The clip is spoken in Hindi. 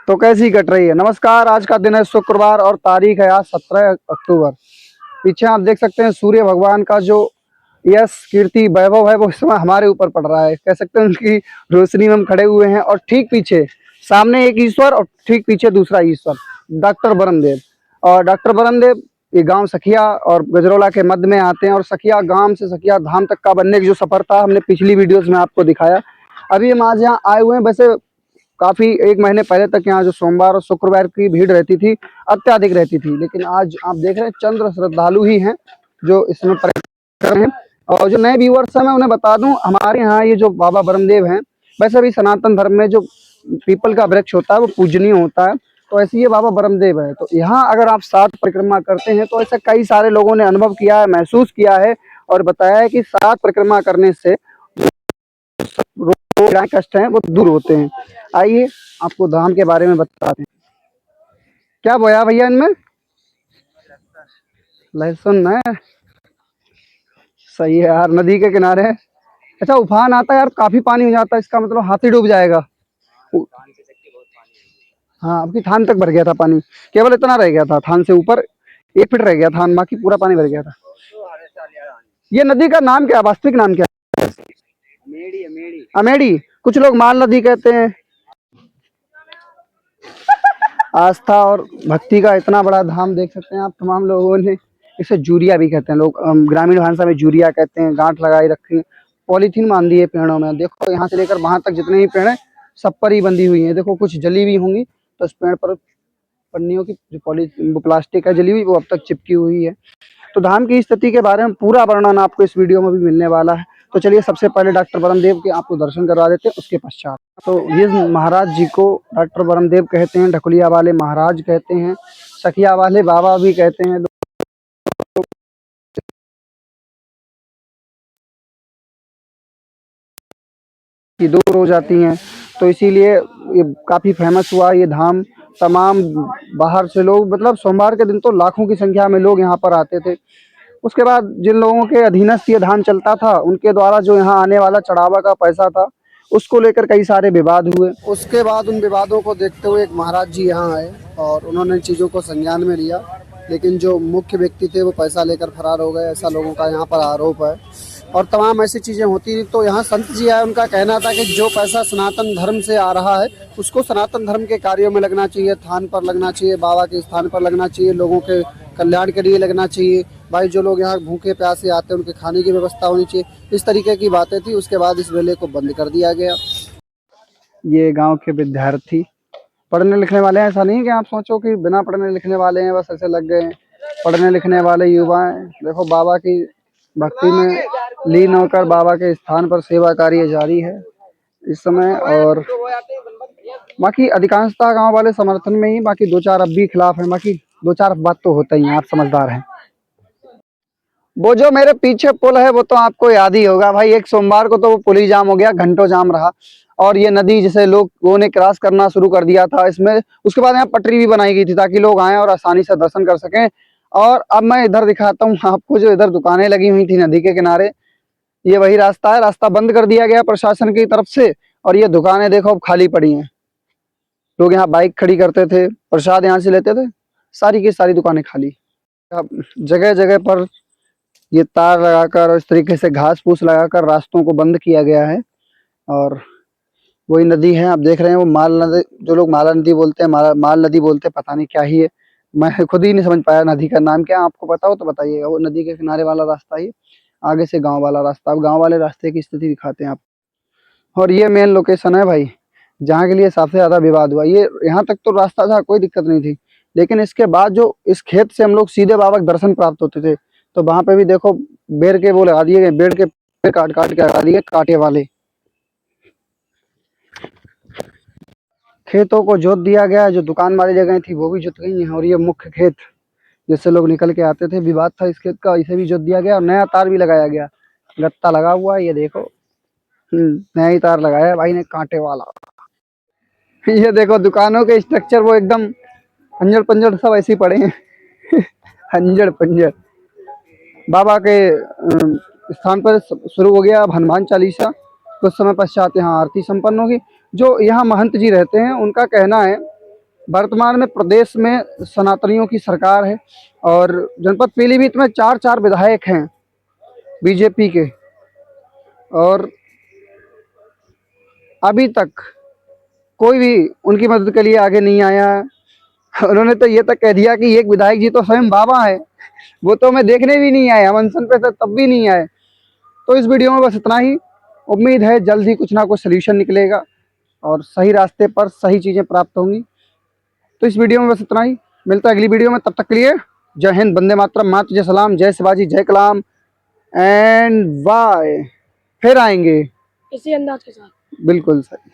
तो कैसी कट रही है। नमस्कार, आज का दिन है शुक्रवार और तारीख है आज 17 अक्टूबर। पीछे आप देख सकते हैं सूर्य भगवान का जो यश कीर्ति वैभव है वो इस समय हमारे ऊपर पड़ रहा है। कह सकते हैं उनकी रोशनी में हम खड़े हुए हैं और ठीक पीछे सामने एक ईश्वर और ठीक पीछे दूसरा ईश्वर डॉक्टर ब्रह्मदेव। और डॉक्टर ब्रह्मदेव ये गांव सखिया और गजरौला के मध्य में आते हैं और सखिया गांव से सखिया धाम तक का बनने का जो सफर था हमने पिछली वीडियोस में आपको दिखाया। अभी हम आज यहाँ आए हुए हैं। वैसे काफी एक महीने पहले तक यहाँ जो सोमवार और शुक्रवार की भीड़ रहती थी अत्याधिक रहती थी, लेकिन आज आप देख रहे हैं चंद्र श्रद्धालु ही हैं जो इसमें कर रहे हैं। और जो नए व्यूअर्स हैं मैं उन्हें बता दूं, हमारे यहाँ ये जो बाबा ब्रह्मदेव हैं, वैसे भी सनातन धर्म में जो पीपल का वृक्ष होता है वो पूजनीय होता है, तो ऐसे ये बाबा ब्रह्मदेव है। तो यहाँ अगर आप 7 परिक्रमा करते हैं तो ऐसा कई सारे लोगों ने अनुभव किया है, महसूस किया है और बताया है कि 7 परिक्रमा करने से जो कष्ट हैं वो दूर होते हैं। आइए आपको धाम के बारे में बताते हैं। क्या बोया भैया इनमें? लहसुन है। सही है यार, नदी के किनारे है। अच्छा, उफान आता है यार, काफी पानी हो जाता है, इसका मतलब हाथी डूब जाएगा। हाँ, आपकी थान तक भर गया था पानी, केवल इतना रह गया था, थान से ऊपर 1 फीट रह गया था, बाकी पूरा पानी भर गया था। ये नदी का नाम क्या है, वास्तविक नाम क्या है? अमेड़ी। कुछ लोग माल नदी कहते हैं। आस्था और भक्ति का इतना बड़ा धाम देख सकते हैं आप। तमाम लोगों ने इसे जूरिया भी कहते हैं, लोग ग्रामीण भाषा में जूरिया कहते हैं। गांठ लगाई रखी, पॉलीथीन बांधी है पेड़ों में। देखो यहाँ से लेकर वहां तक जितने भी पेड़ हैं सब पर ही बंधी हुई है। देखो कुछ जली हुई होंगी, तो इस पेड़ पर पन्नियों की जो प्लास्टिक है जली हुई वो अब तक चिपकी हुई है। तो धाम की स्थिति के बारे में पूरा वर्णन आपको इस वीडियो में भी मिलने वाला है। तो चलिए सबसे पहले डॉक्टर ब्रह्मदेव के आपको दर्शन करवा देते हैं, उसके पश्चात। तो ये महाराज जी को डॉक्टर ब्रह्मदेव कहते हैं, ढकुलिया वाले महाराज कहते हैं, सखिया वाले बाबा भी कहते हैं। की दूर हो जाती हैं, तो इसीलिए ये काफ़ी फेमस हुआ ये धाम। तमाम बाहर से लोग, मतलब सोमवार के दिन तो लाखों की संख्या में लोग यहाँ पर आते थे। उसके बाद जिन लोगों के अधीनस्थ ये धाम चलता था उनके द्वारा जो यहाँ आने वाला चढ़ावा का पैसा था उसको लेकर कई सारे विवाद हुए। उसके बाद उन विवादों को देखते हुए एक महाराज जी यहाँ आए और उन्होंने चीज़ों को संज्ञान में लिया, लेकिन जो मुख्य व्यक्ति थे वो पैसा लेकर फरार हो गए, ऐसा लोगों का यहाँ पर आरोप है। और तमाम ऐसी चीज़ें होती थी। तो यहाँ संत जी आए, उनका कहना था कि जो पैसा सनातन धर्म से आ रहा है उसको सनातन धर्म के कार्यों में लगना चाहिए, थान पर लगना चाहिए, बाबा के स्थान पर लगना चाहिए, लोगों के कल्याण के लिए लगना चाहिए। भाई जो लोग यहाँ भूखे प्यासे आते हैं उनके खाने की व्यवस्था होनी चाहिए। इस तरीके की बातें थी। उसके बाद इस मेले को बंद कर दिया गया। ये गांव के विद्यार्थी पढ़ने लिखने वाले हैं। ऐसा नहीं कि आप सोचो कि बिना पढ़ने लिखने वाले हैं, बस ऐसे लग गए हैं। पढ़ने लिखने वाले युवा हैं। देखो बाबा की भक्ति में लीन होकर बाबा के स्थान पर सेवा कार्य जारी है इस समय। और बाकी अधिकांशतः गांव वाले समर्थन में ही, बाकी 2-4 अब भी खिलाफ हैं। बाकी 2-4 बात तो होता ही है, आप समझदार हैं। वो जो मेरे पीछे पुल है वो तो आपको याद ही होगा भाई, एक सोमवार को तो वो पुल ही जाम हो गया, घंटों जाम रहा। और ये नदी जिसे लोगों ने क्रॉस करना शुरू कर दिया था इसमें। उसके बाद यहाँ पटरी भी बनाई गई थी ताकि लोग आएँ और आसानी से दर्शन कर सकें। और अब मैं इधर दिखाता हूँ आपको, जो इधर दुकानें लगी हुई थी नदी के किनारे, ये वही रास्ता है। रास्ता बंद कर दिया गया प्रशासन की तरफ से और ये दुकानें देखो अब खाली पड़ी हैं। लोग यहाँ बाइक खड़ी करते थे, प्रसाद यहाँ से लेते थे, सारी की सारी दुकानें खाली। अब जगह जगह पर ये तार लगाकर और इस तरीके से घास फूस लगाकर रास्तों को बंद किया गया है। और वही नदी है, आप देख रहे हैं वो माल नदी, जो लोग माला नदी बोलते हैं, माल नदी बोलते हैं, पता नहीं क्या ही है। मैं खुद ही नहीं समझ पाया नदी का नाम क्या। आपको पता हो तो बताइएगा। वो नदी के किनारे वाला रास्ता ही, आगे से गांव वाला रास्ता। अब गांव वाले रास्ते की स्थिति दिखाते हैं आप। और ये मेन लोकेशन है भाई जहाँ के लिए सबसे ज्यादा विवाद हुआ। ये यहाँ तक तो रास्ता था, कोई दिक्कत नहीं थी, लेकिन इसके बाद जो इस खेत से हम लोग सीधे बाबा के दर्शन प्राप्त होते थे, तो वहां पे भी देखो बेर के वो लगा दिए गए, बेर के काट काट के लगा दिए कांटे वाले। खेतों को जोत दिया गया, जो दुकान वाली जगह थी वो भी जुत गई हैं। और ये मुख्य खेत जिससे लोग निकल के आते थे, विवाद था इस खेत का, इसे भी जोत दिया गया और नया तार भी लगाया गया। गत्ता लगा हुआ है, ये देखो। नया ही तार लगाया भाई ने, कांटे वाला। ये देखो दुकानों के स्ट्रक्चर वो एकदम अंजड़ पंजड़ सब ऐसे ही पड़े हैं। अंजड़ पंजड़। बाबा के स्थान पर शुरू हो गया अब हनुमान चालीसा। कुछ समय पश्चात यहाँ आरती संपन्न होगी। जो यहाँ महंत जी रहते हैं उनका कहना है वर्तमान में प्रदेश में सनातनियों की सरकार है और जनपद पीलीभीत में 4 विधायक हैं बीजेपी के, और अभी तक कोई भी उनकी मदद के लिए आगे नहीं आया। उन्होंने तो ये तक कह दिया कि एक विधायक जी तो स्वयं बाबा है, वो तो हमें देखने भी नहीं आए, हम अनशन पे थे तब भी नहीं आए। तो इस वीडियो में बस इतना ही। उम्मीद है जल्द ही कुछ ना कुछ सलूशन निकलेगा और सही रास्ते पर सही चीज़ें प्राप्त होंगी। तो इस वीडियो में बस इतना ही, मिलता है अगली वीडियो में, तब तक के लिए जय हिंद, वंदे मातरम, मातृ जय सलाम, जय शिवाजी, जय कलाम एंड बाय। फिर आएंगे इसी अंदाज के साथ। बिल्कुल सही।